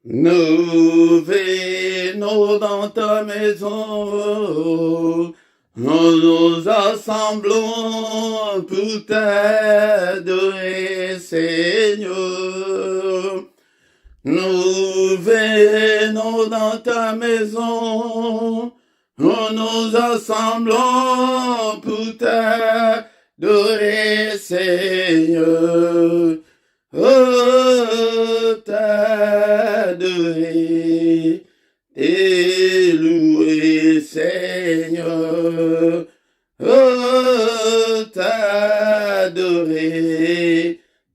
Nous venons dans ta maison, nous nous assemblons pour t'adorer, Seigneur. Nous venons dans ta maison, nous nous assemblons pour t'adorer, Seigneur. Oh, t'adorer, et louer, Seigneur. Oh, t'adorer,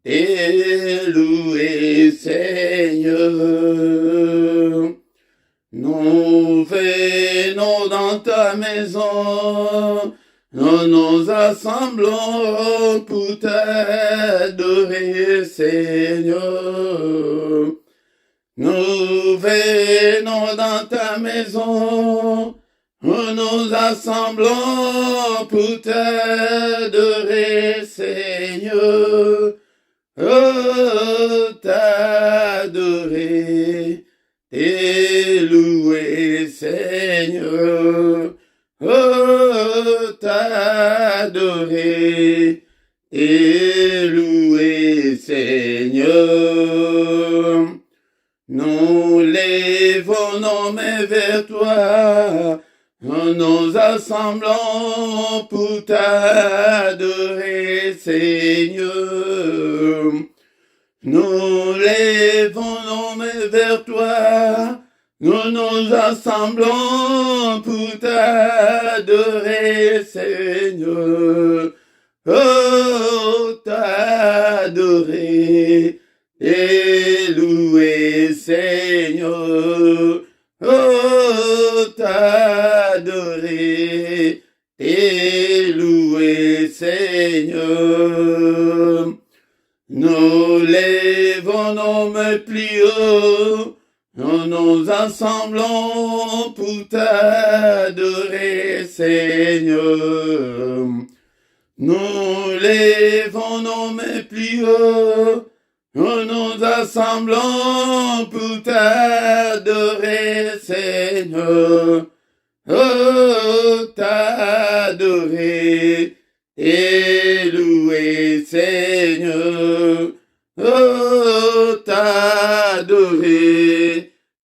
et louer, Seigneur. Nous venons dans ta maison, nous nous assemblons pour t'adorer, Seigneur. Nous venons dans ta maison, nous nous assemblons pour t'adorer, Seigneur. Oh, t'adorer, et louer, Seigneur. Oh, t'adorer et louer, Seigneur. Nous lèvons nos mains vers toi, nous nous assemblons pour t'adorer, Seigneur. Nous lèvons nos mains vers toi, nous nous assemblons pour t'adorer, Seigneur. Oh, t'adorer et louer, Seigneur. Oh, t'adorer et louer, Seigneur. Nous lèvons nos mains plus haut, nous nous assemblons pour t'adorer, Seigneur. Nous lèvons nos mains plus haut, nous nous assemblons pour t'adorer, Seigneur. Oh, t'adorer et louer, Seigneur. Oh, t'adorer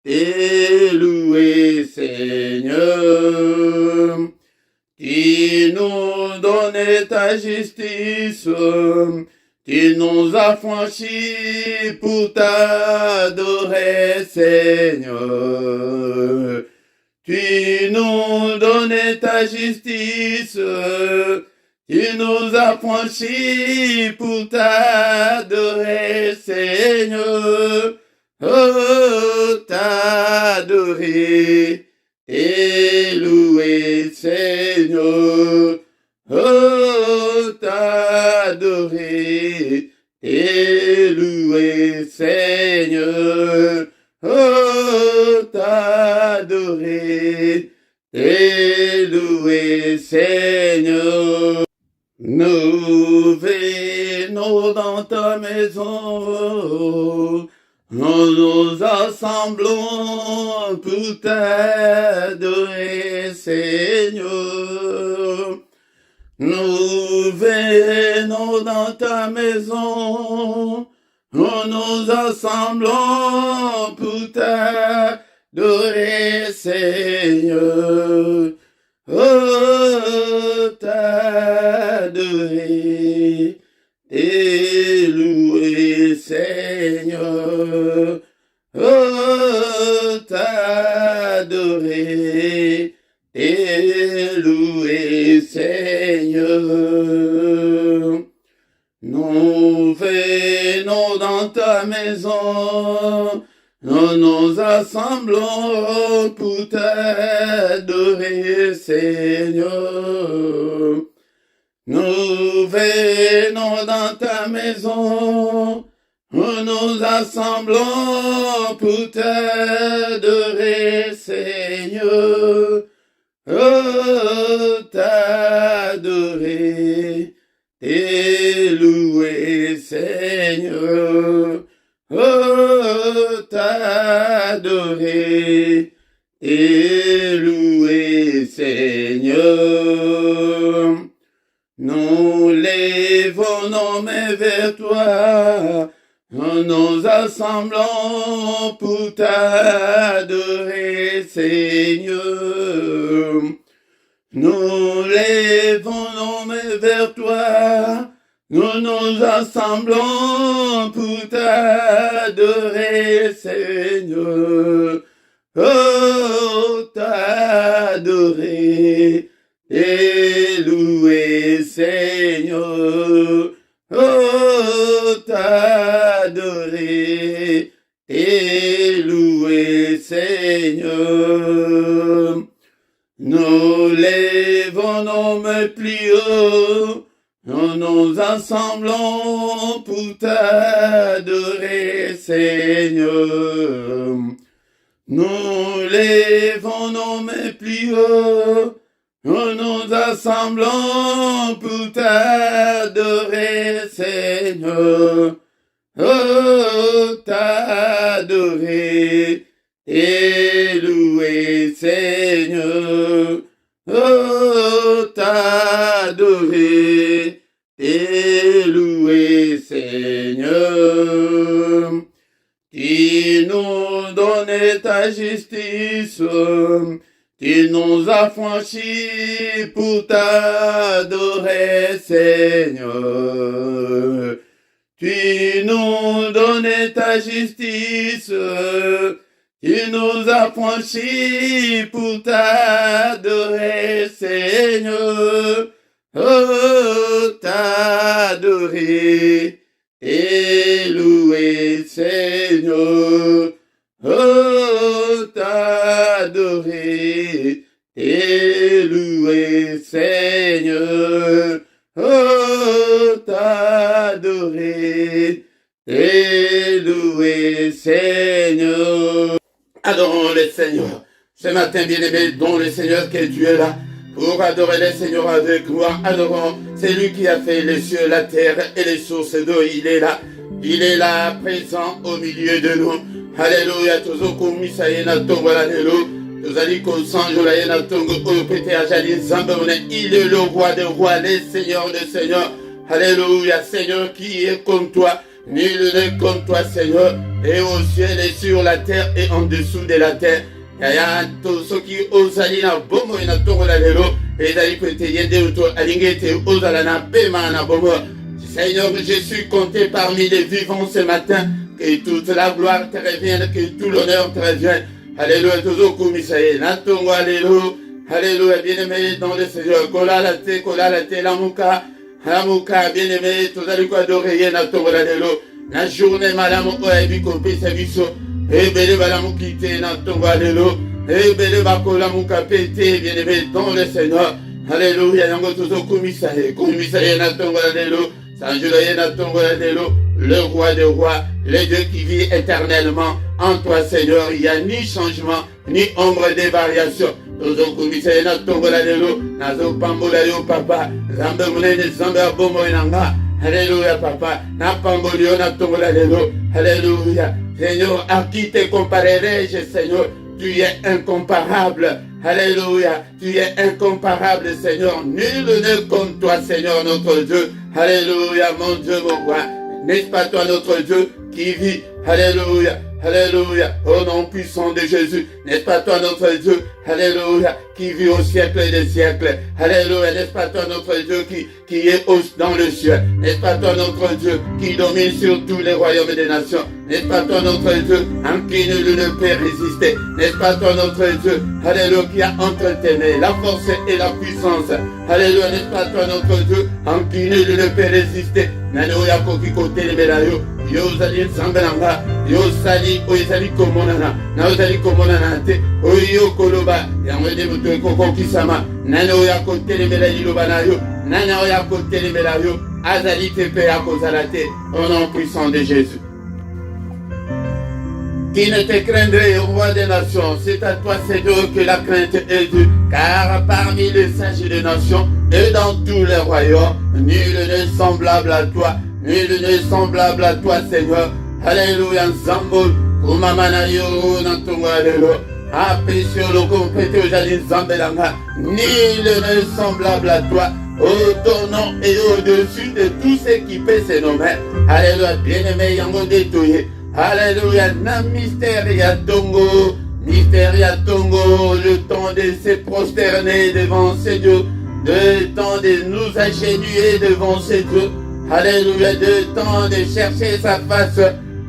et louer, Seigneur. Tu nous donnes ta justice, tu nous as franchis pour t'adorer, Seigneur. Tu nous donnes ta justice, tu nous as franchis pour t'adorer, Seigneur. Oh, t'adorer et louer, Seigneur. Oh, t'adorer et louer, Seigneur. Oh, t'adorer et louer, Seigneur. Nous venons dans ta maison, nous nous assemblons pour t'adorer, Seigneur. Nous venons dans ta maison, nous nous assemblons pour t'adorer, Seigneur. Oh, t'adorer et louer, Seigneur. Oh, t'adorer et louer, Seigneur. Nous venons dans ta maison, nous nous assemblons pour t'adorer, Seigneur. Nous venons dans ta maison, nous nous assemblons pour t'adorer, Seigneur. Oh, t'adorer et louer, Seigneur. Oh, t'adorer t'adorer et louer, Seigneur. Nous lèvons nos mains vers toi, nous nous assemblons pour t'adorer, Seigneur. Nous lèvons nos mains vers toi, nous nous assemblons pour t'adorer, Seigneur. Oh, t'adorer et louer, Seigneur. Oh, t'adorer et louer, Seigneur. Nous lèvons nos mains plus haut, nous nous assemblons pour t'adorer, Seigneur. Nous lèvons nos mains plus haut, nous nous assemblons pour t'adorer, Seigneur. Oh, t'adorer et louer, Seigneur. Oh, t'adorer et louer, Seigneur. Tu nous donnes ta justice, tu nous as franchis pour t'adorer, Seigneur. Tu nous donnes ta justice, tu nous as franchis pour t'adorer, Seigneur. Oh, t'adorer et louer, Seigneur. Oh, t'adorer et louer, Seigneur. Oh, t'adorer et louer, Seigneur. Adorons le Seigneur. Ce matin, bien-aimé, dont le Seigneur que tu es là, pour adorer le Seigneur avec moi. Adorons, c'est lui qui a fait les cieux, la terre et les sources d'eau. Il est là présent au milieu de nous. Alléluia, tozoko misaye na tongo la lelo. Tozali kosanjo la yena tongo opete ajali zambone. Il est le roi des rois, le Seigneur des seigneurs. Alléluia, Seigneur qui est comme toi. Nul n'est comme toi, Seigneur. Et au ciel et sur la terre et en dessous de la terre. Yaya tosoki ozali na bomo na tongo la lelo. Ezali pete yende uto alingete ozala na bema na bomo. Seigneur, je suis compté parmi les vivants ce matin. Que toute la gloire te revienne, que tout l'honneur te revienne. Alléluia, tozoku misaye na tongo alléluia. Alléluia, bien-aimé dans le Seigneur. Kola la te, lamuka. Lamuka, bien-aimé, tozali ko adorer na tongo la lelo. Na journée malamu oyebi ko pesa biso. Ebele balamu kite na tongo alléluia. Ebele bakola muka pete, bien-aimé dans le Seigneur. Alléluia, yango tozoku misaye na tongo alléluia. Sanjulaye na tongo alléluia. Le roi des rois, le Dieu qui vit éternellement. En toi, Seigneur, il n'y a ni changement, ni ombre de variation. Tozoku misaye na tongo alléluia. Nazo pambola yo papa. Zambe munene zambe abomo enanga. Alléluia, papa. Na pambolio na tongo alléluia. Alléluia. Seigneur, à qui te comparerai-je, Seigneur? Tu es incomparable. Alléluia. Tu es incomparable, Seigneur. Nul n'est comme toi, Seigneur, notre Dieu. Alléluia, mon Dieu, mon roi. N'est-ce pas toi, notre Dieu, qui vit? Alléluia. Alléluia, au nom puissant de Jésus. N'est-ce pas toi notre Dieu? Alléluia, qui vit au siècle des siècles. Alléluia, n'est-ce pas toi notre Dieu qui est dans le ciel? N'est-ce pas toi notre Dieu qui domine sur tous les royaumes des nations? N'est-ce pas toi notre Dieu en qui nul ne peut résister? N'est-ce pas toi notre Dieu, alléluia, qui a entre tes mains la force et la puissance? Alléluia, n'est-ce pas toi notre Dieu en qui nul ne peut résister? Alléluia, koki kote le melayo. Yo zali sambelanga, yo sali oyezali komonana, na ozali komonana te, oyo koloba, yamwede muto ekoko kisama, nane oya kotelemela liloba na yo, nane oya kotelemela yo, azali tepe ya kozala te, au nom puissant de Jésus. Qui ne te craindrait, roi des nations? C'est à toi, Seigneur, que la crainte est due. Car parmi les sages des nations et dans tous les royaumes, nul n'est semblable à toi. Nul n'est semblable à toi, Seigneur. Alléluia, Zambol. kumamana yo na tongo alelo, apprécieux le compété ojali zambelanga, nul n'est semblable à toi, au ton nom et au-dessus de tout ce qui peut se nommer. Alléluia, bien-aimé yango détoyé, alléluia, na mystère ya tongo, mystère ya tongo, le temps de se prosterner devant ces dieux, le temps de nous agenouiller devant ces dieux, alléluia, le temps de chercher sa face.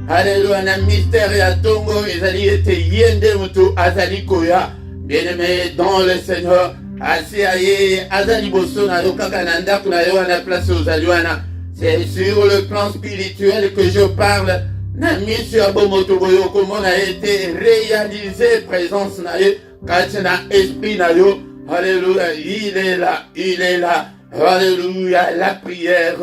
Alléluia, na mystère ya tongo, ezali ete yende mutu azali koya, bien-aimé dans le Seigneur, asi aye, azali boso na yo kaka na ndako na yo na place ozali wana. C'est sur le plan spirituel que je parle, na miso ya bomoto boyo komona ete réalisé présence na yo, kati na esprit na yo. Alléluia, il est là, alléluia, la prière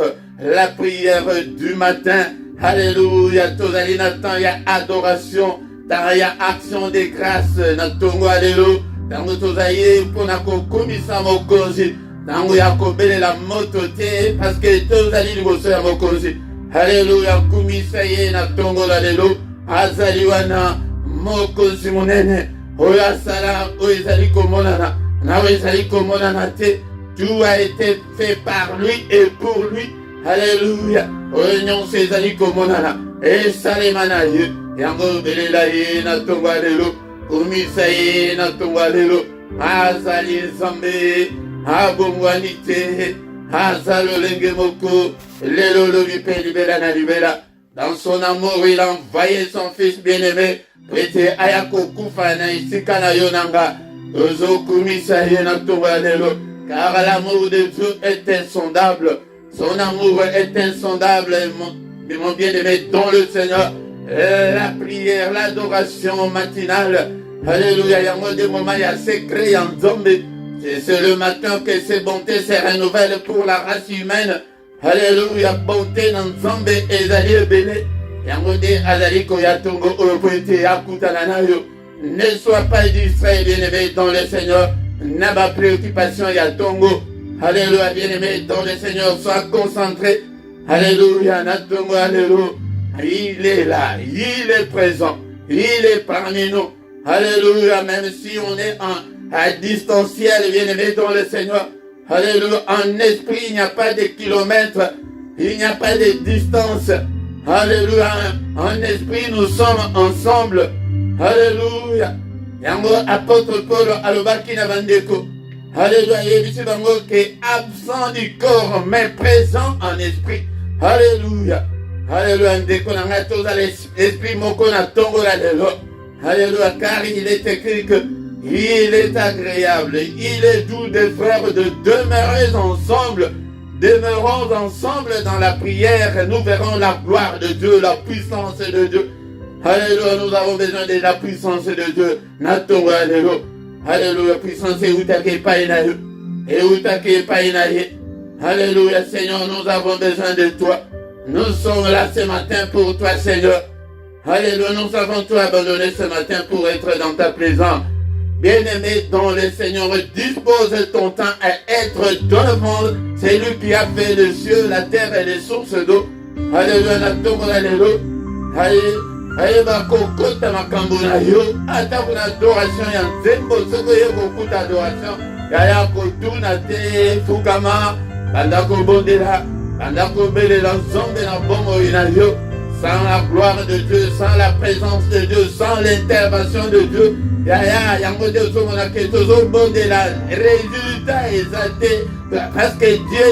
du matin. Alléluia, tozali na temps ya adoration, temps ya action de grâce, na tongo alléluia, tango tozali pona kokomisa mokonzi, tango ya kobelela moto te, parce que tozali liboso ya mokonzi. Alléluia, kumisa ye na tongo alléluia, azali wana mokonzi monene, oyo asala, oyo ezali komonana, na oyo ezali komonana te, tout a été fait par lui et pour lui. Alléluia. Oignon sezali komonana. E salemana ye. Yango belela ye na tongo alelo. Kumisa ye na tongo alelo. Azali zambe. Abongwani te. Azalo lenge moko. Lelo lo lipe libela na libela. Dans son amour, il a envoyé son fils bien-aimé. Prêté ayako kufa na isika na yonanga. Ozo kumisa ye na tongo alelo. Car l'amour de Dieu est insondable. Son amour est insondable, mon bien-aimé dans le Seigneur. La prière, l'adoration matinale. Alléluia, il y a des moments, il y a secret en zombie. C'est le matin que ces bontés se renouvellent pour la race humaine. Alléluia, bonté dans zombie et zali belé. Yangode azali koyatongo opoete akutananayo. Ne sois pas distrait, bien-aimé dans le Seigneur. N'a pas préoccupation yatongo. Alléluia, bien-aimé, dans le Seigneur, sois concentré. Alléluia, Natongo, alléluia. Il est là, il est présent, il est parmi nous. Alléluia, même si on est à distanciel, bien-aimé, dans le Seigneur. Alléluia, en esprit, il n'y a pas de kilomètres, il n'y a pas de distance. Alléluia, en esprit, nous sommes ensemble. Alléluia. Yango, apôtre Paul, alobaki na bandeko. Alléluia, yebisi bango que absent du corps mais présent en esprit. Alléluia. Alléluia, ndeko na ngai toza l'esprit moko na tongo la lelo. Alléluia, car il est écrit que il est agréable, il est doux des frères de demeurer ensemble. Demeurons ensemble dans la prière, nous verrons la gloire de Dieu, la puissance de Dieu. Alléluia, nous avons besoin de la puissance de Dieu. Natongo, alléluia. Alléluia, puissance et utake painaye. Et utake painaye. Alléluia, Seigneur, nous avons besoin de toi. Nous sommes là ce matin pour toi, Seigneur. Alléluia, nous avons tout abandonné ce matin pour être dans ta présence. Bien-aimé dans le Seigneur, dispose ton temps à être devant celui qui a fait les cieux, la terre et les sources d'eau. Alléluia, alléluia. Alléluia, kokota makambo na yo, ata kuna adoration ya nzembo, soko ye kokuta adoration, yaya kotuna te, fukama, banda kobondela, banda kobelela nzombe na bombo na yo, sans la gloire de Dieu, sans la présence de Dieu, sans l'intervention de Dieu, yaya, yango de ozomona ke tozobondela, résultat ezate, parce que Dieu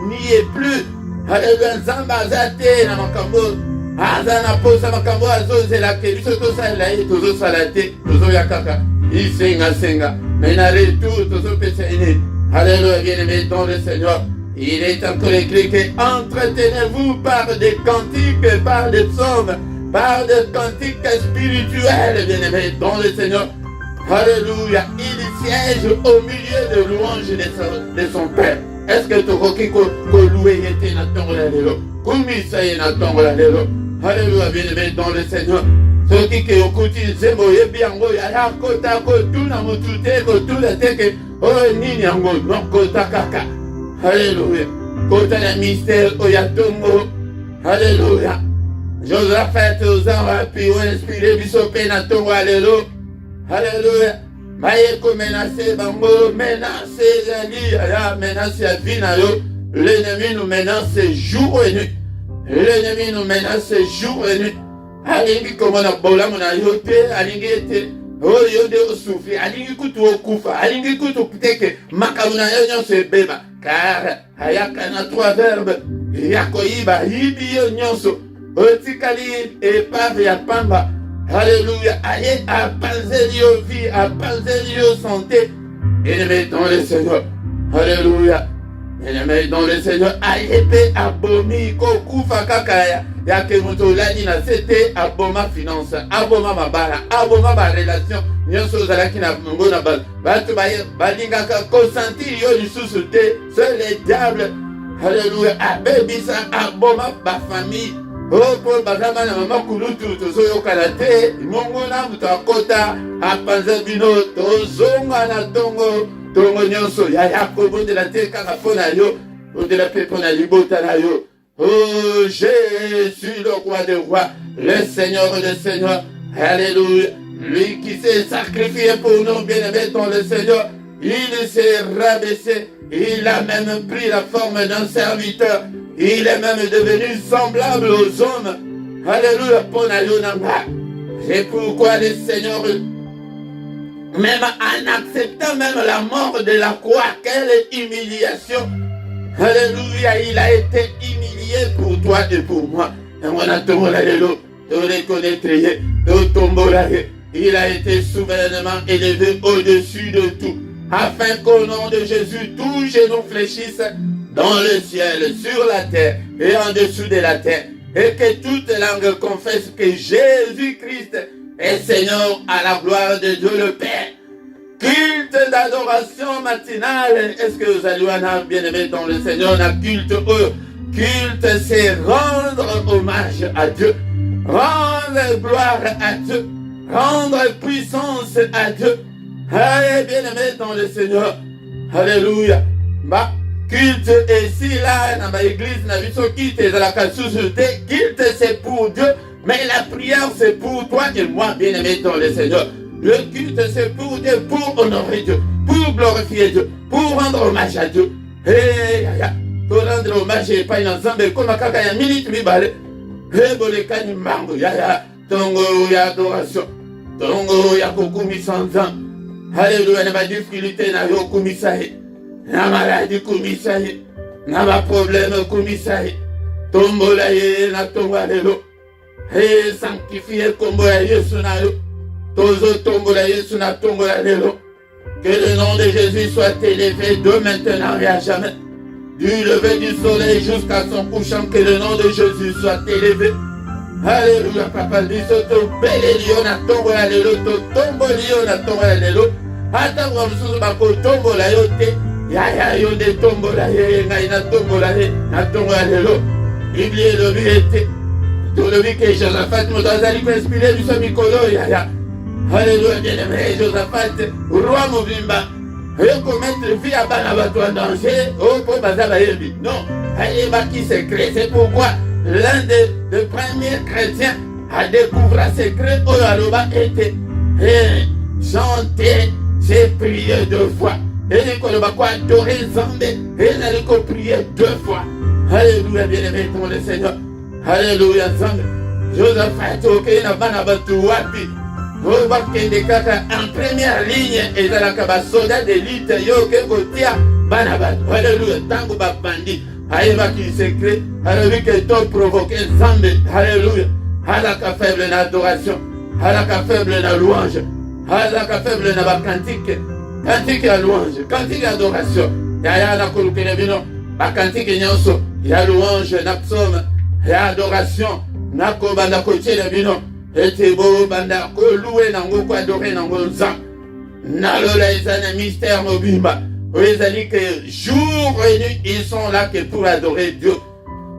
n'y est plus. Alléluia, nzamba azate na makambo, azana posa makambo azozela ke biso tosala ye tozosala te tozoya kaka isenga mais na retour tozopesa ene. Alléluia, bien-aimé dans le Seigneur, il est encore écrit que entretenez-vous par des cantiques, par des psaumes, par des cantiques spirituels, bien-aimé dans le Seigneur. Alléluia, il siège au milieu de louanges de son Père. Est-ce que tu as loué était na tongo la lelo? Kumisa ye na tongo la lelo. Alléluia, bien-aimé dans le Seigneur. Ce qui est au quotidien, c'est moye biango ya la kota ko tuna mutute ko tula teke o nini yango no kota kaka. Alléluia. Kota la mystère o ya tongo. Alléluia. Josaphat ozanga piwo inspiré biso pe na tongo alelo. Alléluia. Mayeko menacé bango, menacé ezali, ya menace ya vie na yo. L'ennemi nous menace jour et nuit. L'ennemi nous menace jour et nuit. Alingi komona bolamu na yo te, alingi ete oyo de osufri, alingi kutu okufa, alingi kutu kuteke makabu na yo nyonso ebeba. Car ayaka na trois verbes ya koyiba yibi yo nyonso. Otikali epave ya pamba. Alléluia. Aye apanzeli yo vie, apanzeli yo santé. Bien-aimé dans le Seigneur. Alléluia. Bien-aimé dans le Seigneur. Aye pe abomi kokufa kakaya. Ya ke moto lani na sete aboma finance, aboma mabala, aboma ba relation. Nyonso zalaki na mungo na bal. Batu baye balingaka konsanti yo lisusu te. C'est le diable. Alléluia. Abebisa aboma ba famille. Oh, Paul Bazama na mama kulutu tozoyokana te mongo na mutu akota apanza bino tozonga na tongo nyonso ya Yakobo de la te kaka mpona yo de la pe mpona libota na yo. Oh, Jésus le roi des rois, le Seigneur des seigneurs. Alléluia. Lui qui s'est sacrifié pour nous, bien-aimés dans le Seigneur, il s'est rabaissé, il a même pris la forme d'un serviteur. Il est même devenu semblable aux hommes. Alléluia. C'est pourquoi le Seigneur, même en acceptant même la mort de la croix, quelle humiliation. Alléluia. Il a été humilié pour toi et pour moi. Il a été souverainement élevé au-dessus de tout, afin qu'au nom de Jésus, tous genoux fléchissent dans le ciel, sur la terre et en dessous de la terre, et que toute langue confesse que Jésus-Christ est Seigneur à la gloire de Dieu le Père. Culte d'adoration matinale. Est-ce que vous allez bien aimé dans le Seigneur? On culte eux. Culte, c'est rendre hommage à Dieu, rendre gloire à Dieu, rendre puissance à Dieu. Allez, bien aimé dans le Seigneur. Alléluia. Bah, culte ici, là, dans l'église, dans la culte, dans la cassouté, culte c'est pour Dieu, mais la prière c'est pour toi et moi, bien aimé dans le Seigneur. Le culte c'est pour Dieu, pour honorer Dieu, pour glorifier Dieu, pour rendre hommage à Dieu. Pour rendre hommage et pas une ensemble, comme à kaka ya minute mi balé. Bolekani mango, tongo ya adoration, tongo ya kokumi sans ans. Alléluia, n'a pas difficulté, n'a pas commissaire. Na maladie komisaye, na ma problème komisaye, tombola ye na tonga lelo, he sanctifié kombo ya Yesu na yo, tozo tombola Yesu na tonga lelo. Que le nom de Jésus soit élevé de maintenant et à jamais, du lever du soleil jusqu'à son couchant, que le nom de Jésus soit élevé. Alléluia, papa dit to belelio na tonga lelo, to tombolio na tonga lelo, ata wa msusu bako tombola yo te. Ya yo de tombola ye na tombola ye na tombola lelo. Biblie le vérité. Tout le que Josaphat mo dazali ko inspiré du samikolo ya. Alléluia, bien-aimé Josaphat, roi mobimba. Et commettre vie à bana bato en danger, oh pour bazala yebi. Non, allez baki secret, c'est pourquoi l'un des premiers chrétiens a découvert secret au aloba était chanter, j'ai prié 2 fois. Et il va adorer Zambé. Et il va prier 2 fois. Alléluia, bien-aimé pour le Seigneur. Alléluia, Zambé. Josaphat, ok, n'a pas n'abattu wapi. On va qu'il kaka en première ligne. Et dans la soldat d'élite, yo, que kotia, banabat. Alléluia, tango bandi. Aïba qui secret. Alléluia, que toi provoquer Zambé. Alléluia. Alaka faible d'adoration. Alaka faible de louange. Alaka faible de cantique. Cantique à louange, cantique à adoration. Yaya na kolukele bino, ba cantique nyonso, ya louange, na psaume, ya adoration, na ko banda ko tshele bino, ete bo banda ko louer nango ko adorer nango nza. Na lola ezana mystère mobimba. Ezali que jour et nuit ils sont là que pour adorer Dieu.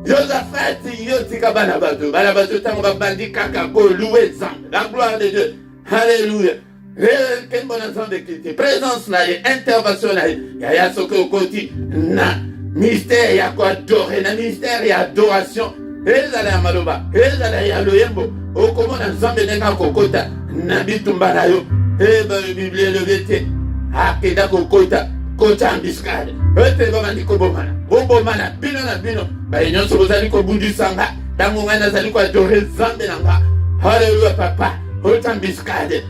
Josaphat yo tika bana bato tango ba bandi kaka ko louer nza. La gloire de Dieu. Alléluia. Quel bon ensemble de présence là, intervention là, il y a ce que au côté, na mystère, il y a quoi adorer, na mystère, il y a adoration, ezala ya maloba, ezala ya loyembo, okomona nzambe nenga kokota na bitumba na yo. Biblia elobete akenda kokota kota ambiskade. Ete babandi kobomana, bobomana bino na bino, nyonso bozali kobundisanga, ntango ngai nazali koadore nzambe na nga. Haleluya papa, ota ambiskade,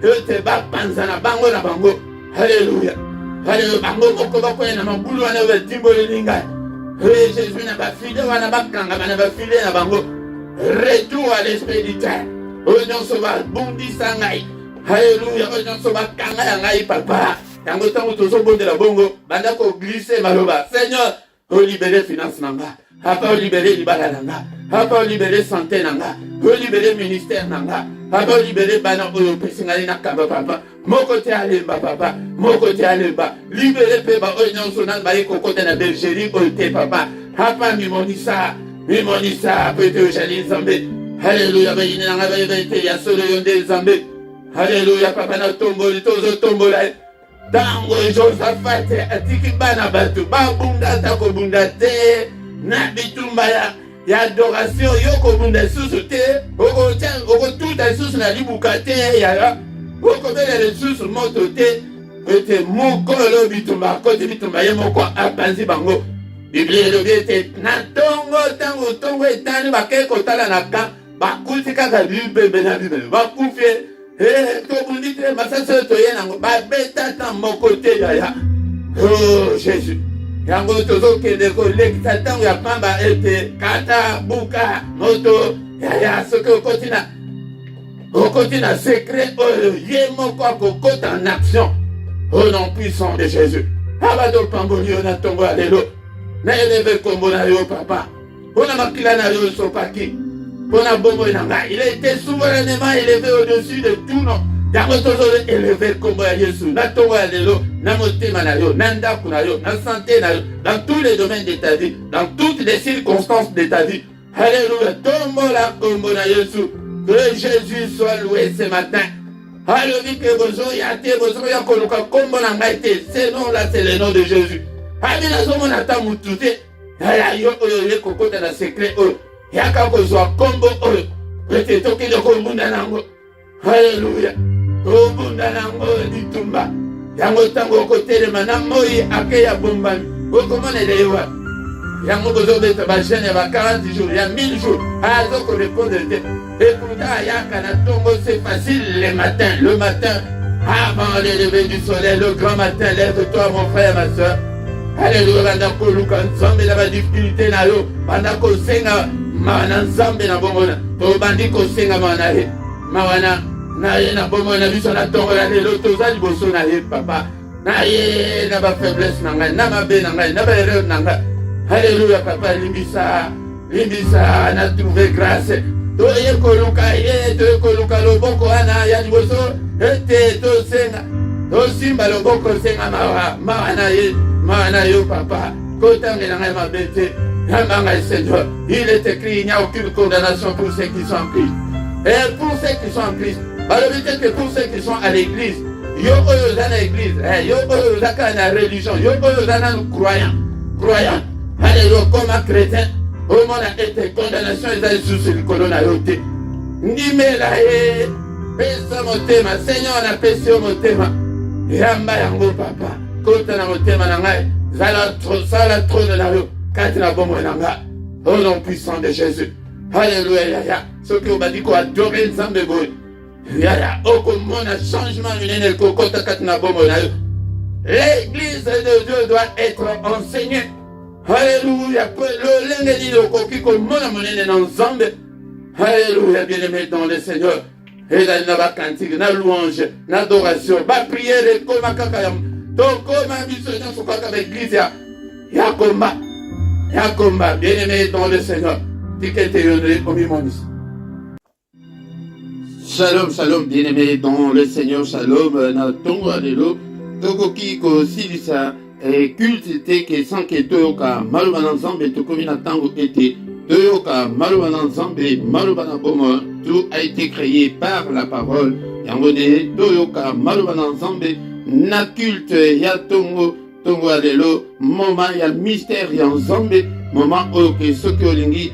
ete bapanza na bango na bango. Haleluya. Haleluya, bango moko bakoya na mabulu wana batimboleli ngai. Jésus na bafide wana bakangama na bafide na bango. Retour à l'esprit du terre. Nyonso babundisa ngai. Haleluya, nyonso bakanga ya ngai papa. Yango tango tozobondela bongo, banda ko glisser maloba. Seigneur, libérer finance nanga. Papa, libérer libala nanga. Papa, libérer santé nanga. Libérer ministère nanga. Papa, libérer bana oyo pesingali na kamba papa. Moko te alemba papa. Moko te alemba. Libérer peba oyo nyonso na baye kokote na bergerie oyo te papa. Papa, mimonisa. Mimonisa pete jali nzambe. Haleluya, bayine nanga baye te ya solo yonde nzambe. Haleluya, papa na tomboli tozo tombola. Tango Josaphat atiki bana batu babunda ta kobunda te na bitumba ya adoration yo kobunda susu te oko tuta susu na libuka te ya oko bele susu moto te ete mokolo bitumba kote bitumba ye moko apanzi bango. Biblia elobi te na tongo etani bakei kotala na ka bakuti kaka libembe na bibele bakufie. Tobundi te masasa toye nango babeta ta moko te yaya. Oh Jésus, yango tozokende kolekisa ntango ya pamba ete kata buka moto yaya soki okoti na secret oyo ye moko akokota en action au nom puissant de Jésus. Abado pamboli yo na tongo ya lelo na eleve kombo na yo papa mpona makila na yo esopaki. Il a été souverainement élevé au-dessus de tout nom. Yango tozole élevé kombo ya Yesu. Na tongo ya lelo, na motema na yo, na ndaku na yo, na santé na yo, dans tous les domaines de ta vie, dans toutes les circonstances de ta vie. Alléluia. Tombo la kombo na Yesu. Que Jésus soit loué ce matin. Alléluia. Que bozo yate, bozo ya koluka kombo na ngai te. Ce nom là, c'est le nom de Jésus. Amina zomo na ta mutute. Aya yo oyo ye kokota na secret oyo. Yaka kozwa kombo oyo ete tokende kobunda nango. Haleluya. Kobunda nango litumba yango tango okotelema na moi ake ya bombami okomonele yewa yango bozobeta bajene ya 40 jours ya 1000 jours azokorépondre te. Et pourtant ayaka na tongo c'est facile le matin avant le lever du soleil, le grand matin. Lève-toi mon frère, ma soeur. Alléluia. Banda koluka nzambe na ba difficulté na yo, banda kosenga mana nzambe na bomona to bandi kosenga mana he mawana na ye na bomona biso na tongo ya lelo tozali boso na ye papa na ye na ba faiblesse na ngai na mabe na ngai na ba erreur na ngai. Alléluia papa, limbisa na trouver grâce to ye koluka loboko ana ya liboso ete to senga to simba loboko senga mawana yo papa kotangela ngai mabete. Seigneur, il est écrit, il n'y a aucune condamnation pour ceux qui sont en Christ. Et pour ceux qui sont en Christ, que pour ceux qui sont à l'église, yo oyo zana église, yo oyo zaka na religion, yo oyo zana croyant. Alléluia, comme un chrétien, au monde a été condamnation, ils ont sous le colonne à yote. Nimela e, pesa motema, Seigneur on a pesé au motema. Yamba yango papa, kota na motema na ngai, sala trône na yo. Au nom puissant de Jésus. Alléluia. Ce que vous avez dit qu'on adore Nzambe boy. Okomona changement minene kokota katina bomo na yo. L'église de Dieu doit être enseignée. Alléluia. Le lenge di okoki ko mona monene na Nzambe. Alléluia, bien-aimé dans le Seigneur. Et là na ba cantique, na louange, na adoration, ba prière ko makaka yam. To ko ma biso na sokaka ba église ya komba. Yakomba, bien-aimé dans le Seigneur. Shalom, bien-aimé dans le Seigneur. Shalom, na tongo alelo. Tokoki ko silisa culte te ke sanke toyoka maluba na Nzambe tokomi na tango ete toyoka maluba na Nzambe maluba na bomo. Tout a été créé par la parole. Yango de toyoka maluba na Nzambe na culte ya tongo alelo moment ya mystère ya Nzambe moment oyo ke soki olingi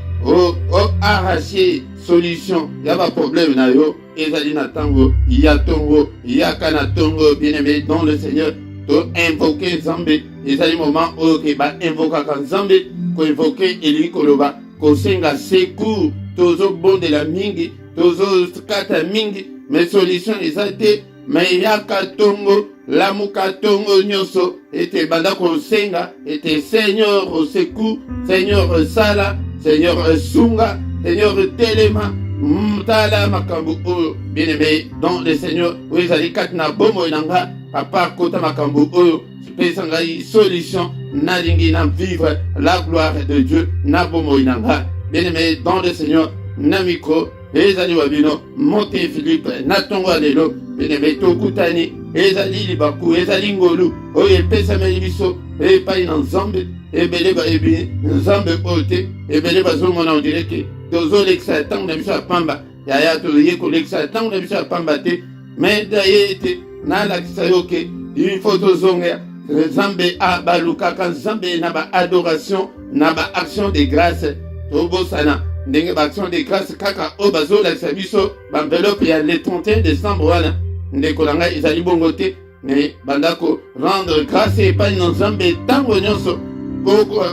arracher solution ya ba problème na yo ezali na tango ya tongo ya kana tongo bien-aimé dans le Seigneur to invoquer Nzambe ezali moment oyo ba invoquer Nzambe ko invoquer eli koloba ko senga secours tozo bondela mingi tozo kata mingi mais solution ezate mais yaka tongo lamuka tongo nyonso ete banda ko senga ete Seigneur au secours Seigneur sala Seigneur sunga Seigneur telema mtala makambu oyo bien-aimé dans le Seigneur oyo ezali kati na bomo nanga papa kota makambu oyo pesa ngai solution nalingi na vivre la gloire de Dieu na bomo nanga bien-aimé dans le Seigneur namiko ezali wabino monte Philippe natongo lelo bien-aimé tokutani ezali libaku ezali ngolu oyo epesameli biso epai na Nzambe ebele bayebi Nzambe oyo te ebele bazomona on dirait que tozolekisa ntango na biso ya pamba yaya toye kolekisa ntango na biso ya pamba te mais daye ete nalakisa yo ke il faut tozonga Nzambe abalukaka Nzambe na baadoration na baaction de grâce tobosana ndenge baaction de grâce kaka oyo bazolakisa biso baenveloppe ya le 31 décembre wana ndeko na ngai ezali bongo te mais bandako rendre grâce epai na Nzambe ntango nyonso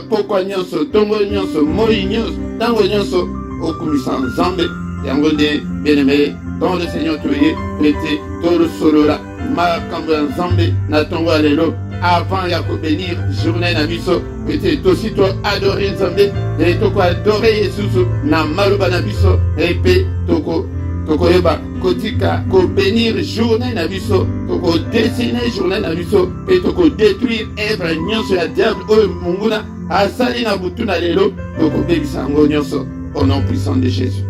pokwa nyonso tongo nyonso moi nyonso ntango nyonso okumisa Nzambe yango nde bien-aimé dans le Seigneur toye ete tolosolola makambo ya Nzambe na tongo ya lelo avant ya kobénir journée na biso ete tosi to adorer Nzambe e toko adorer Yesusu na maloba na biso epe tokoyeba kotika kobénir journée na biso tokodessiner journée na biso mpe tokodétruire œuvre nyonso ya diable oyo monguna asali na butu na lelo tokobebisa yango nyonso au nom puissant de Jésus.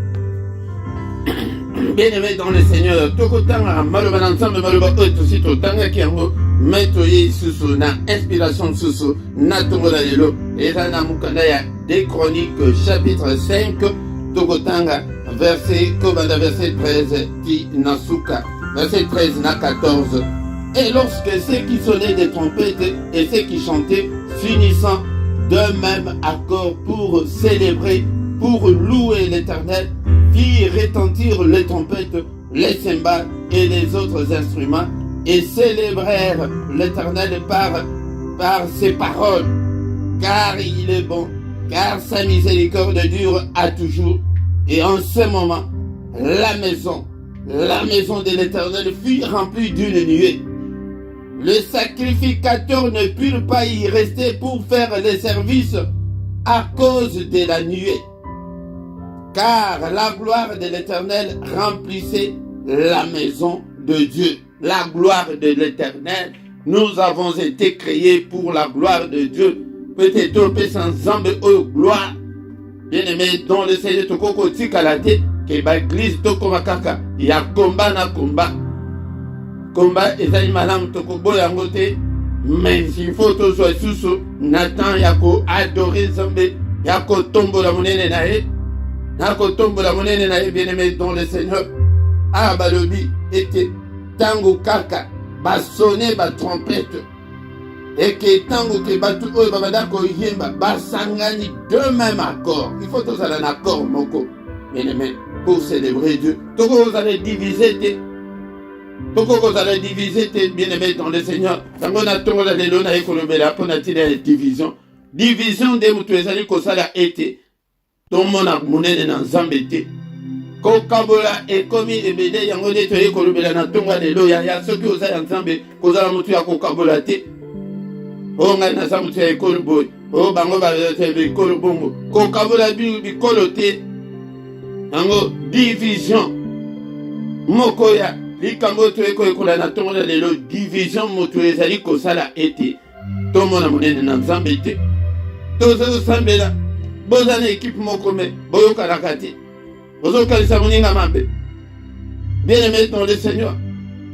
Bien-aimé dans le Seigneur tokotanga maloba na Nzambe maloba oyo tosi totangaki yango me toye lisusu na inspiration mosusu na tongo na lelo eza na mokanda ya 2 Chroniques chapitre 5 tokotanga verset 13 ti nasuka verset 13 na 14. Et lorsque ceux qui sonnaient des trompettes et ceux qui chantaient finissant d'un même accord pour célébrer, pour louer l'Éternel, firent retentir les trompettes, les cymbales et les autres instruments et célébrèrent l'Éternel par ses paroles, car il est bon, car sa miséricorde dure à toujours. Et en ce moment, la maison de l'Éternel fut remplie d'une nuée. Le sacrificateur ne put pas y rester pour faire les services à cause de la nuée, car la gloire de l'Éternel remplissait la maison de Dieu. La gloire de l'Éternel, nous avons été créés pour la gloire de Dieu. Peut-être que sans Nzambe ou gloire, bien-aimé dans le Seigneur, tokoko tikalate ke ba église toko makaka ya combat na combat. Combat ezali malamu toko boyango te, mais il faut tozwa susu na temps ya ko adorer Nzambe, ya ko tombola monene na ye, na ko tombola monene na ye bien-aimé dans le Seigneur. Ah balobi ete tango kaka ba sonner ba trompette et que tango ke batu oyo babanda ko yemba ba sangani de même accord. Il faut tous aller en accord moko bien-aimé pour célébrer Dieu. Toko vous allez diviser te, toko vous allez diviser te bien-aimé dans le Seigneur. Tango na tongo la lelo na ekolobela pona tine division de mutu ezali kosala ete tomona munene na Nzambe te. Kokabola ekomi ebele yango nde toye kolobela na tongo ya lelo ya soki oza ya Nzambe kozala mutu ya kokabola te. O ngai na mutu ya ekolo boy o bango bazala ekolo bongo kokabola bikolo te yango division moko ya likambo toye koyekola na tongo na lelo division moto ezali kosala ete tomona monene na Nzambe te tozosambela boza na ekipe moko me boyokanaka te bozokalisa moninga mabe bien-aimé dans le Seigneur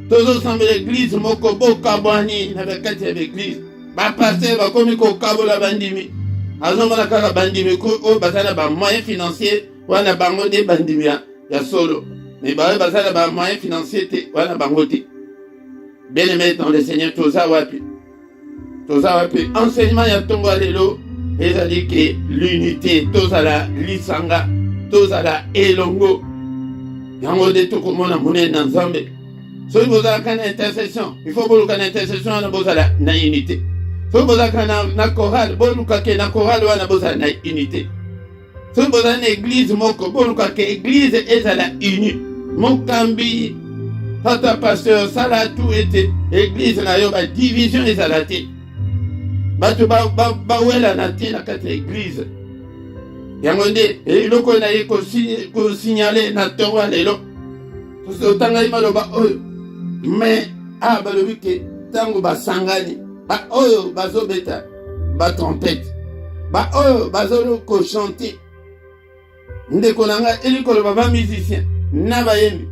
tozosambela église moko bokabwani na bakati ya l'église bapaster bakomi kokabola bandimi azomona kaka bandimi oyo bazala ba moyen financier wana bango nde bandimi ya solo mais baoyo bazala ba moyen financier te wana bango te. Bien-aimé dans le Seigneur toza wapi enseignement ya tongo ya lelo ezali que l'unité tozala lisanga tozala elongo yango de tokomona monene na Nzambe soki bozalaka na intercession il faut boluka na intercession wana bozala na unité soki bozalaka na chorale boluka ke na chorale wana bozala na unité soki bozala na église moko boluka ke église ezala unie mokambi tata pasteur sala tout ete église na yo badivision ezala te bato bawela na te na kati ya église yango nde eloko na ye kosignale na ntongo ya lelo otangai maloba oyo mais balobi ke ntango basangani baoyo bazobeta batrompete baoyo bazolokochante ndeko na ngai elikoloba bamusicien na bayembi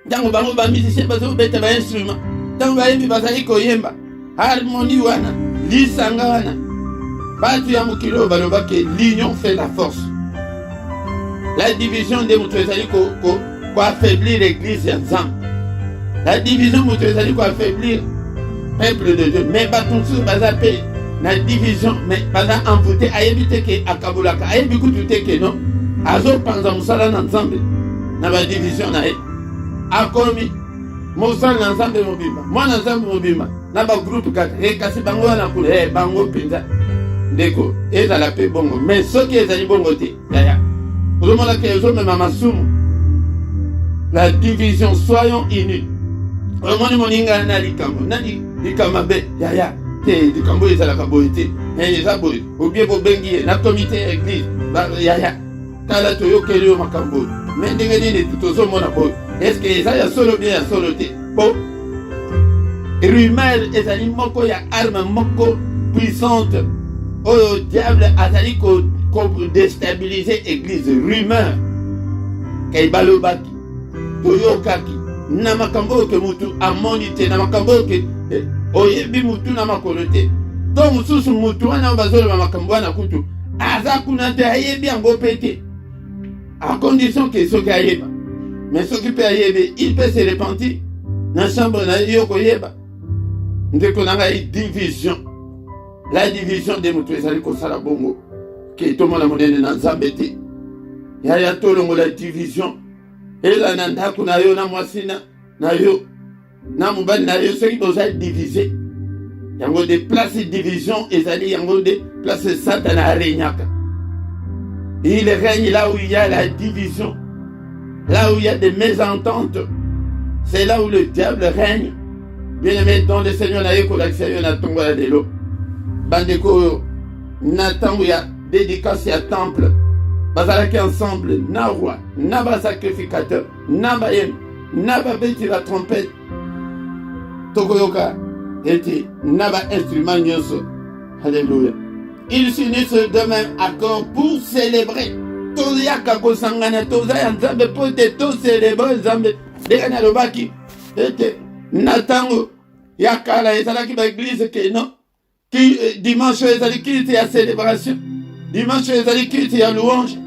ntango bango bamusicien bazobeta bainstrument ntango bayembi bazali koyemba harmonie wana lisanga wana bato ya mokili oyo balobaki l'union fait la force la division nde moto ezali koaffaiblir l'église ya Nzambe la division moto ezali koaffaiblir peuple de Dieu mais bato mosusu baza mpe na division mais baza envoûté ayebi te ke akabolaka ayebi kutu te ke no azopanza mosala na Nzambe na badivision na ye akomi mosala na Nzambe mobimba mwana Nzambe mobimba na bagroupe kaka kasi bango wana kuna bango mpenza ndeko ezala mpe bongo mais soki ezali bongo te yaya ozomonaka ezomema masumu la division soyons unis omoni moninga na likambo nani likambo mabe yaya te likambo ezalaka boye te eza boye obie bobengi ye na komite ya église yaya tala toyokeli yo makambo oyo mais ndenge nini tozomona boye estce eza ya solo bien ya solo te po rumeur ezali moko ya arme moko puissante oyo diable azali kodestabilize église rumeur kei balobaki toyokaki na makambo oyo ke mutu amoni te na makambo oyo ke oyebi mutu na makolo te to mosusu mutu wana bazoloba makambo wana kutu aza kuna te ayebi yango mpe te à condition ke soki ayeba mais soki mpe ayebe il peut se repentir na chambre na yo koyeba ndeko na ngai division la division de moto ezali kosala bongo ke tomona monene na Nzambe te yaya tolongola division eza na ndako na yo na mwasi na yo na mobali na yo soki boza divise yango de place division ezali yango de place Satan aregnaka il règne là où il y a la division là où il y a des mésententes c'est là où le diable règne bien-aimé dans le Seigneur na yeko lakisa yo na tongo ya lelo bandeko na ntango ya dédicace ya temple bazalaki ensemble na roi na basacrificateur na bayembi na babeti ba trompette tokoyoka ete na bainstrument nyonso alléluia ils s'unissent de même accord pour célébrer toyaka kosangana toza ya Nzambe po ete tocélébre Nzambe ndenge nalobaki ete na ntango ya kala ezalaki baeglise ke non dimanche ezali culte ya célébration dimanche ezali culte ya louange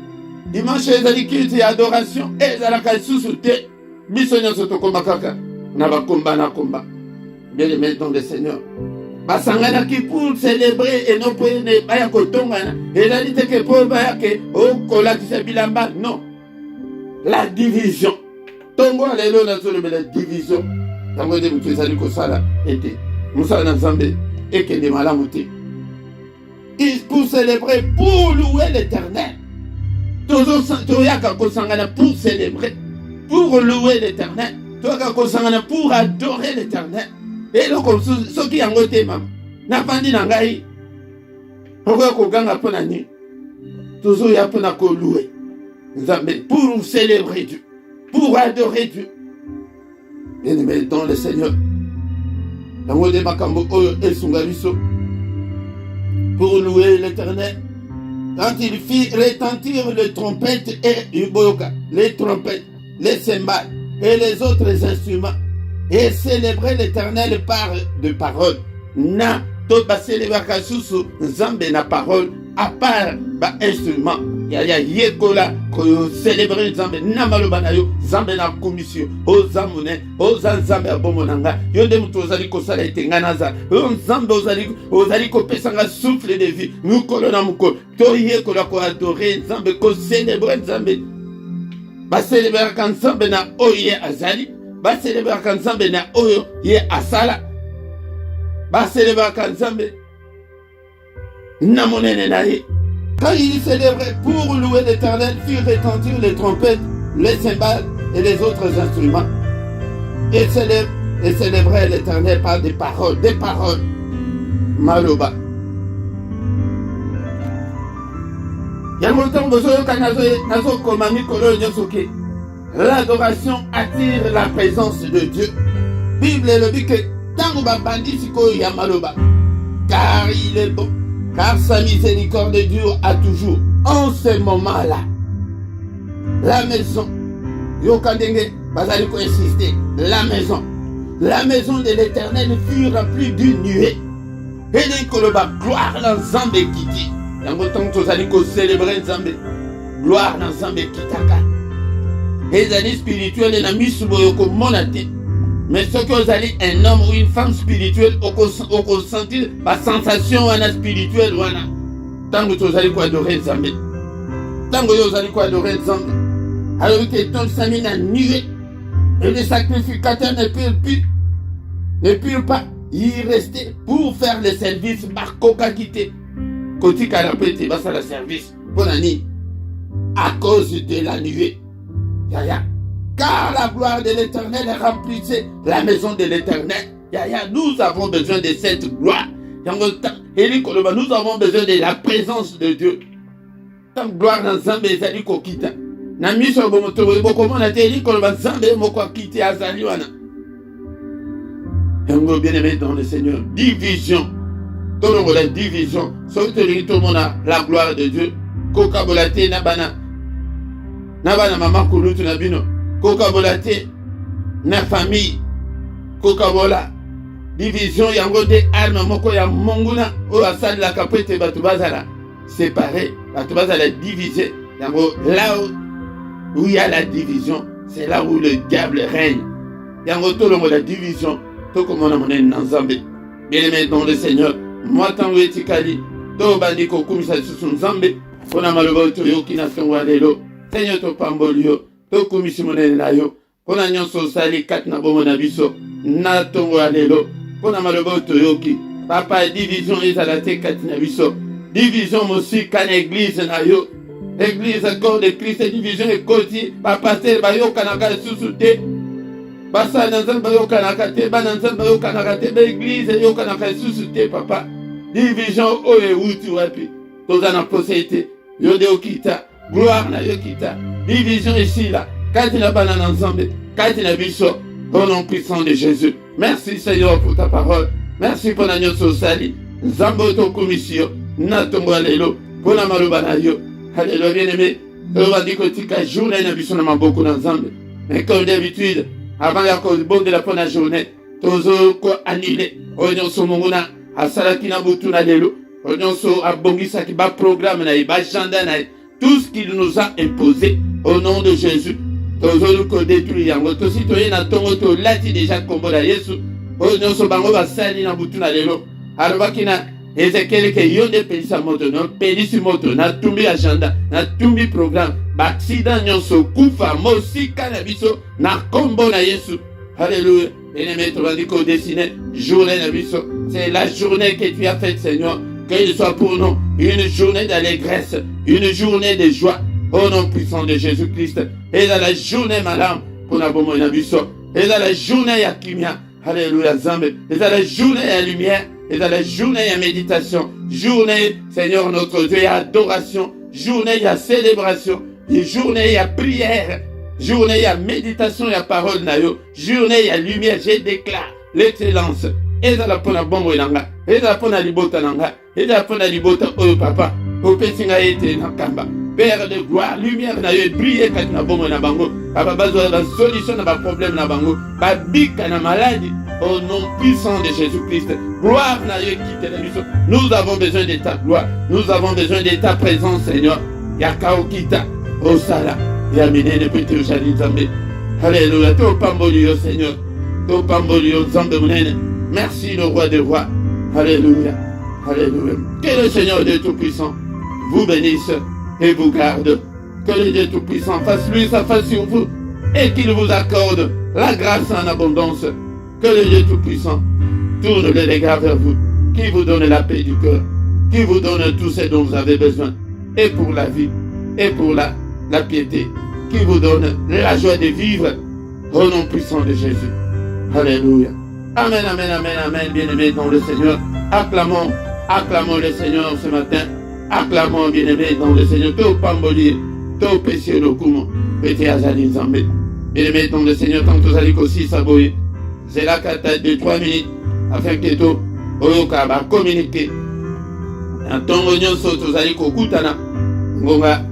dimanche ezali culte ya adoration ezalaka lisusu te biso nyonso tokoma kaka na bakomba na komba bien aimé dans le Seigneur basanganaki pour célébrer et non po ene baya kotongana ezali te ke po baya ke okolakisa bilamba non la division tongo lelo nazolobela division yango nde moto ezali kosala ete mosala na Nzambe ekende malamu te pour célébrer pour louer l'Éternel toyaka kosangana pour célébrer pour louer l'Éternel toyaka kosangana pour adorer l'Éternel eloko soki yango te mama nafandi na ngai okoya koganga mpo na nini tozoya mpo na kolouer Nzambe pour célébrer Dieu pour adorer Dieu bien-aimé dans le Seigneur yango nde makambo oyo esunga biso pour louer l'Éternel quand il fit retentir les trompettes et les trompettes, les cymbales et les autres instruments et célébrer l'Éternel par de paroles na to ba célébrer susu Nzambe na parole à part ba instrument yaya yekola ko célébrer nzambe na maloba na yo nzambe na komisio oza mone oza nzambe abomonanga yo nde mutu ozali kosala ete nga naza oyo nzambe ozali kopesanga souffle de vie mokolo na mokolo toyekola koadore nzambe kocelebre nzambe baselebraka nzambe na oyo ye azali baselebraka nzambe na oyo ye asala baselebraka nzambe na monene na ye. Quand il célébrait pour louer l'Éternel, firent retentir les trompettes, les cymbales et les autres instruments. Et célébrait l'Éternel par des paroles. Maloba. L'adoration attire la présence de Dieu. Bible le dit que tant bandi siko ya maloba, car il est bon. Car sa miséricorde dure à toujours. En ce moment-là, la maison, Yokandenge, Bazaliko insisté, la maison de l'Éternel fut remplie d'une nuée. Et les koloba, gloire dans Zambé Kiti. Yango tanto zaliko célébrer Zambé. Gloire dans Zambé Kitaka. Et les années spirituelles, et la misubo yoko monate. Mais ce que vous allez un homme ou une femme spirituelle, au ressentir la sensation spirituelle, tant que vous allez adorer Nzambe. Tant que vous allez adorer Nzambe. Alors que ton sami n'a nué. Et les sacrificateurs ne purent pas y rester pour faire le service par coca quitté. Côté carapété, va faire le service. Pour l'année. À cause de la nuée. Yaya. Car la gloire de l'Éternel remplissait la maison de l'Éternel. Nous avons besoin de cette gloire. Nous avons besoin de la présence de Dieu. Tant gloire dans Zambé, Zali Kokita. Nami so bomoto bokomo na te li koloba Zambé moko kiti azali wana. Yango bien-aimé dans le Seigneur, division. Tout le monde la division. Sauf que tout le monde a la gloire de Dieu. Koka bolate nabana. Nabana mama kulutu nabino. Kokabola te na famille kokabola division yango de arme moko ya monguna o asali la kapete batubazala séparé batubazala divisé yango là où il y a la division c'est là où le diable règne yango to longo la division to komona monene na Nzambe bien-aimé dans le Seigneur moi tango etikali to bandi ko kumisa susu Nzambe pona maloba to yoki na songwa lelo Seigneur to pambolio to komisi monene na yo pona nyonso sali kat na bomo na biso na tongo alelo pona maloba toyoki papa division ezala te kat na biso division mosi kana église na yo église corps de Christ division ekoti bapaster bayokanaka susu te basa na nzambe bayokanaka te bana nzambe bayokanaka te baeglise yokanaka susu te papa division oyo ewuti wapi toza na posete yo nde okita gloire na yo kita division ici là kati na bana na nzambe kati na biso au nom puissant de Jésus. Merci Seigneur pour ta parole. Merci pour la nyonso sali nzambe to komisio na tongo lelo pour la maloba na yo. Alléluia bien-aimé. On va dire que tika journée na biso na maboko na nzambe. Mais comme d'habitude avant ya ko bonde la pona journée tozo ko annulé nyonso mongona asalaki na butu na lelo nyonso abongisa ki ba programme na ba agenda na tout ce qu'il nous a imposé au nom de Jésus. Tozolu ko détruire yango to si toye na tongo to lati déjà kombo la Yesu o nyonso bango basali na butu na lelo alobaki na Ezekiel ke yonde pelisa moto no pelisi moto na tumbi agenda na tumbi programme ba accident nyonso kufa mosika na biso na kombo na Yesu. Alléluia. Bien-aimé, tu vas dire qu'on dessine journée na biso. C'est la journée que tu as faite, Seigneur. Qu'il soit pour nous une journée d'allégresse, une journée de joie. Au nom puissant de Jésus-Christ. Et dans la journée, madame, pour la bonne nabiso. Et dans la journée, à Kimia. Alléluia, Zambé. Et dans la journée, à lumière. Et dans la journée, à méditation. Journée, Seigneur notre Dieu, à adoration. Journée, à célébration. Et journée, à prière. Journée, à méditation, à parole, nayo. Journée, à lumière. Je déclare l'excellence. Et dans la pona bongo nanga. Et dans la pona libota nanga. Et dans la pona libota, oh papa. Au pesinga ete nakamba. Père de gloire, lumière na yo briller kat na bongo na bango. Papa bazo la solution na ba problème na bango. Ba bika na maladie au nom puissant de Jésus-Christ. Gloire na yo quitte la mission. Nous avons besoin de ta gloire. Nous avons besoin de ta présence, Seigneur. Yakaokita, Osala, Yamine, ne peut te jali Zambé. Alléluia, to pamboli au Seigneur, to pamboli au Zambé Mounene. Merci le roi des rois. Alléluia, alléluia. Que le Seigneur Dieu Tout-Puissant vous bénisse et vous garde. Que le Dieu Tout-Puissant fasse lui sa face sur vous et qu'il vous accorde la grâce en abondance. Que le Dieu Tout-Puissant tourne les regards vers vous, qui vous donne la paix du cœur, qui vous donne tout ce dont vous avez besoin, et pour la vie, et pour la piété, qui vous donne la joie de vivre au nom puissant de Jésus. Alléluia. Amen, amen, amen, amen, bien-aimés dans le Seigneur. Acclamons, acclamons le Seigneur ce matin. Acclamons, bien-aimés dans le Seigneur. Tout pamboli, tout péché, le kumo, pété azali zambé. Bien-aimés dans le Seigneur, tant que vous allez aussi s'abouiller. C'est là qu'à tête de 3 minutes, afin que tout, oyoka va communiquer. En ton oignon saute, vous allez kokutana. Ngonga,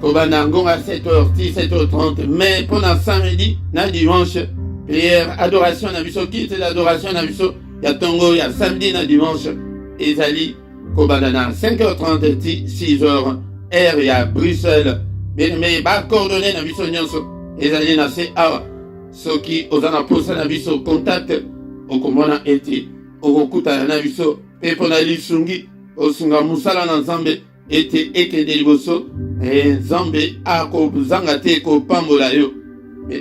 kobana, ngonga 7h10, 7h30. Mais pendant samedi, na dimanche, prière, adoration, na biso, quitte l'adoration, na biso, ya tongo, ya samedi, na dimanche, ezali, kobana na 5h30, 6h, R, ya Bruxelles. Mais, ba coordonné, na biso, nyonso, ezali, na se awa. Soki, ozana posa na biso, contact, okomona eti, okokuta na biso, pepona lisungi, osunga musala na Nzambe, ete ekende liboso, et Nzambe ako zanga te ko pambola yo. Mais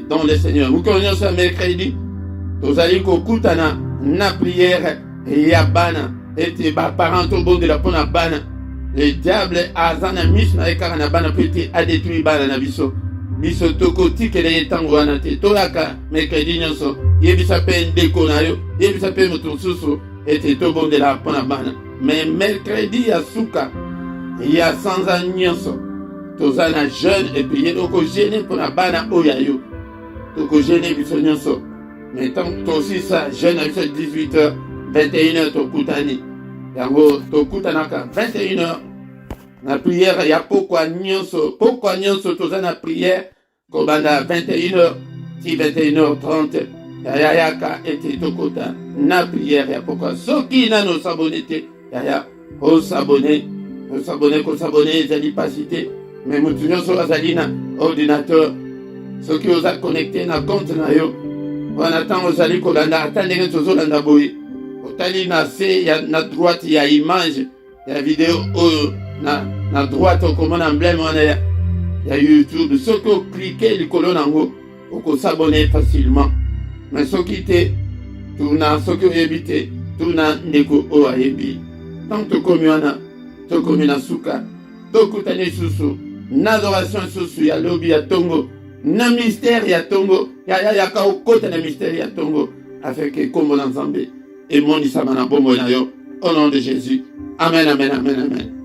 dans le Seigneur, nous connaissons ce mercredi, nous allons kokutana na prière ya bana, ete ba parents au bon de la pona bana. Le diable azana misna ekara na bana pete a détruit bana na biso. Biso toko tikele yetango wana te tolaka mercredi nyonso yebisa pe ndeko na yo yebisa pe moto susu ete tobondela mpona bana. Mais mercredi ya suka ya sanza nyonso toza na jeune et puis toko gêné mpona bana oyo ya yo toko gêné biso nyonso. Mais tant tosi sa jeune na biso 18h 21h tokutani yango tokutanaka 21h na prière ya pokwa nyonso toza na prière kobanda 21h ti 21h30 yayaka ete tokota na prière ya pokwa soki nano sabone te yaya osabone ezali pasi te. Mais mutu nyonso azali na ordinateur soki oza connecté na compte na yo wana ntango ozali kolanda ata ndenge tozolanda boye otali na se na droite ya image ya video oyo na droite okomona emblème wana ya YouTube. Soki okliquer likolo nango okosabone facilement. Mais soki te tuna soki oyebi te tuna ndeko oyo ayebi. Tant tokomi wana tokomi na suka tokutani susu na adoration susu ya lobi ya tongo na mystère ya tongo yaka okota na mystère ya tongo afin que kombo na Nzambe emonisama na bombo na yo au nom de Jésus. Amen, amen, amen, amen.